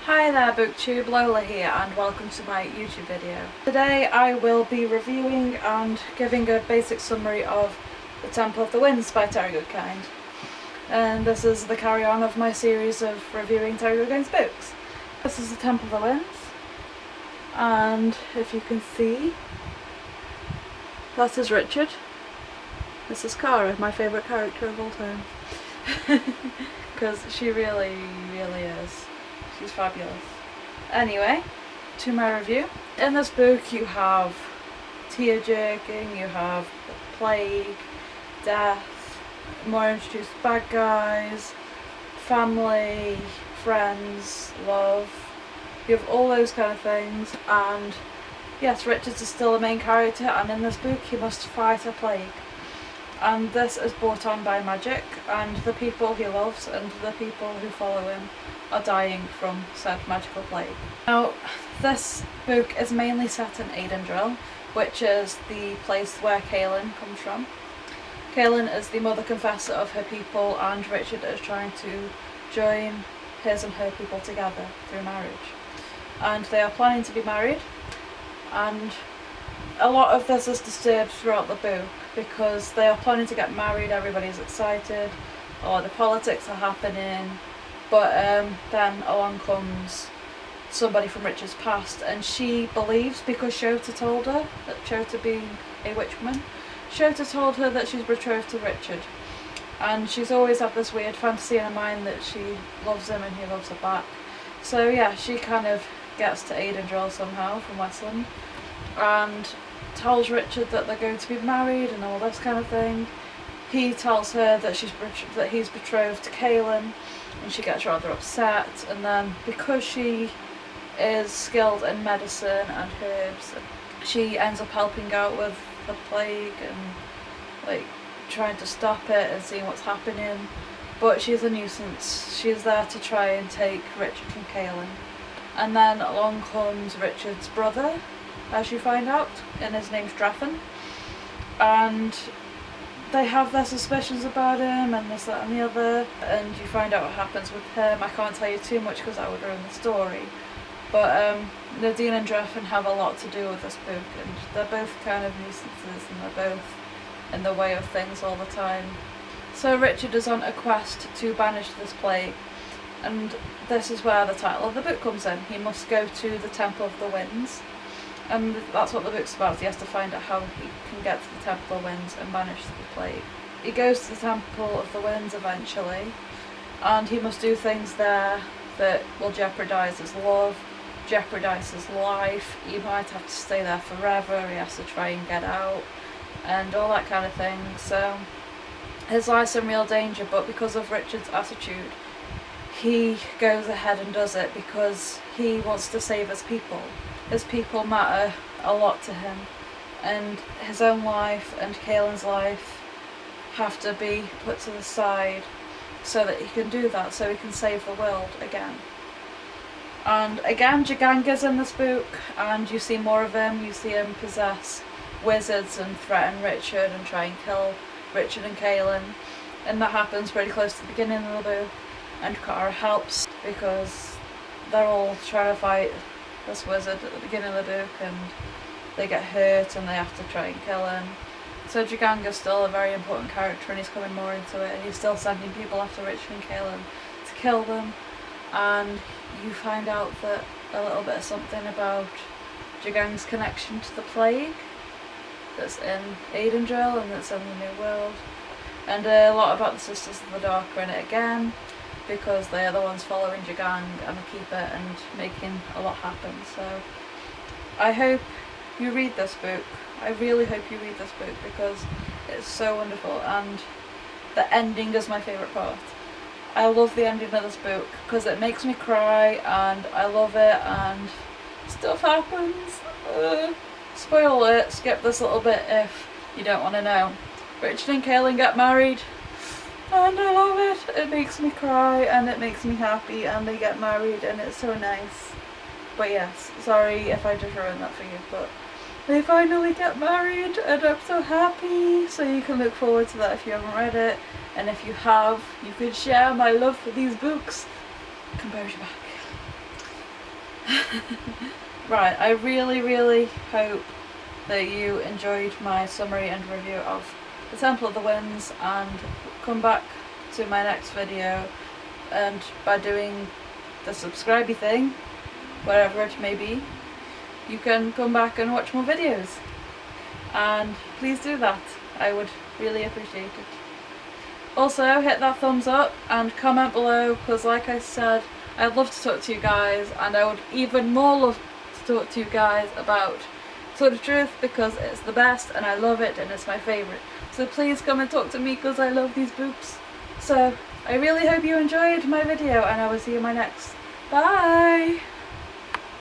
Hi there BookTube, Lola here and welcome to my YouTube video. Today I will be reviewing and giving a basic summary of The Temple of the Winds by Terry Goodkind. And this is the carry on of my series of reviewing Terry Goodkind's books. This is The Temple of the Winds, and if you can see, that is Richard. This is Cara, my favourite character of all time. Because she really is. She's fabulous. Anyway, to my review. In this book you have tear-jerking, you have the plague, death, more introduced bad guys, family, friends, love. You have all those kind of things, and yes, Richard is still the main character, and in this book he must fight a plague. And this is brought on by magic, and the people he loves and the people who follow him are dying from said magical plague. Now, this book is mainly set in Aidendril, which is the place where Kaelin comes from. Kaelin is the mother confessor of her people, and Richard is trying to join his and her people together through marriage. And they are planning to be married, and a lot of this is disturbed throughout the book because they are planning to get married, everybody's excited, or the politics are happening, but then along comes somebody from Richard's past, and she believes, because Shota told her, that Shota being a witch woman, Shota told her that she's betrothed to Richard, and she's always had this weird fantasy in her mind that she loves him and he loves her back. So yeah, she kind of gets to Aidendril somehow from Westland and tells Richard that they're going to be married and all this kind of thing. He tells her that he's betrothed to Kaelin, and she gets rather upset, and then because she is skilled in medicine and herbs, she ends up helping out with the plague and like trying to stop it and seeing what's happening, but she's a nuisance. She's there to try and take Richard from Kaelin. And then along comes Richard's brother, as you find out, and his name's Draffen, and they have their suspicions about him and this, that and the other, and you find out what happens with him. I can't tell you too much because that would ruin the story, but Nadine and Draffen have a lot to do with this book, and they're both kind of nuisances and they're both in the way of things all the time. So Richard is on a quest to banish this plague, and this is where the title of the book comes in. He must go to the Temple of the Winds, and that's what the book's about. He has to find out how he can get to the Temple of the Winds and banish the plague. He goes to the Temple of the Winds eventually, and he must do things there that will jeopardise his love, jeopardise his life. He might have to stay there forever, he has to try and get out, and all that kind of thing. So his life's in real danger, but because of Richard's attitude, he goes ahead and does it because he wants to save his people. His people matter a lot to him, and his own life and Kaelin's life have to be put to the side so that he can do that, so he can save the world again. And again, Jiganga's in this book, and you see more of him. You see him possess wizards and threaten Richard and try and kill Richard and Kaelin, and that happens pretty close to the beginning of the book, and Cara helps because they're all trying to fight this wizard at the beginning of the book, and they get hurt and they have to try and kill him. So Jiganga's still a very important character, and he's coming more into it, and he's still sending people after Richard and Kaelin to kill them. And you find out that a little bit of something about Jiganga's connection to the plague that's in Aidendril and that's in the New World, and a lot about the Sisters of the Dark are in it again, because they are the ones following Jigang and the Keeper and making a lot happen. So I hope you read this book. I really hope you read this book because it's so wonderful, and the ending is my favourite part. I love the ending of this book because it makes me cry, and I love it, and stuff happens. Spoiler alert, skip this little bit if you don't want to know. Richard and Kaelin get married, and I love it. It makes me cry and it makes me happy, and they get married and it's so nice. But yes, sorry if I just ruined that for you, but they finally get married and I'm so happy. So you can look forward to that if you haven't read it, and if you have, you can share my love for these books. Compose your back. Right, I really hope that you enjoyed my summary and review of the Temple of the Winds, and come back to my next video, and by doing the subscribey thing, wherever it may be, you can come back and watch more videos. And please do that, I would really appreciate it. Also, hit that thumbs up and comment below, because like I said, I'd love to talk to you guys, and I would even more love to talk to you guys about Sword of Truth, because it's the best and I love it and it's my favourite. So please come and talk to me, because I love these books. So I really hope you enjoyed my video, and I will see you in my next. Bye!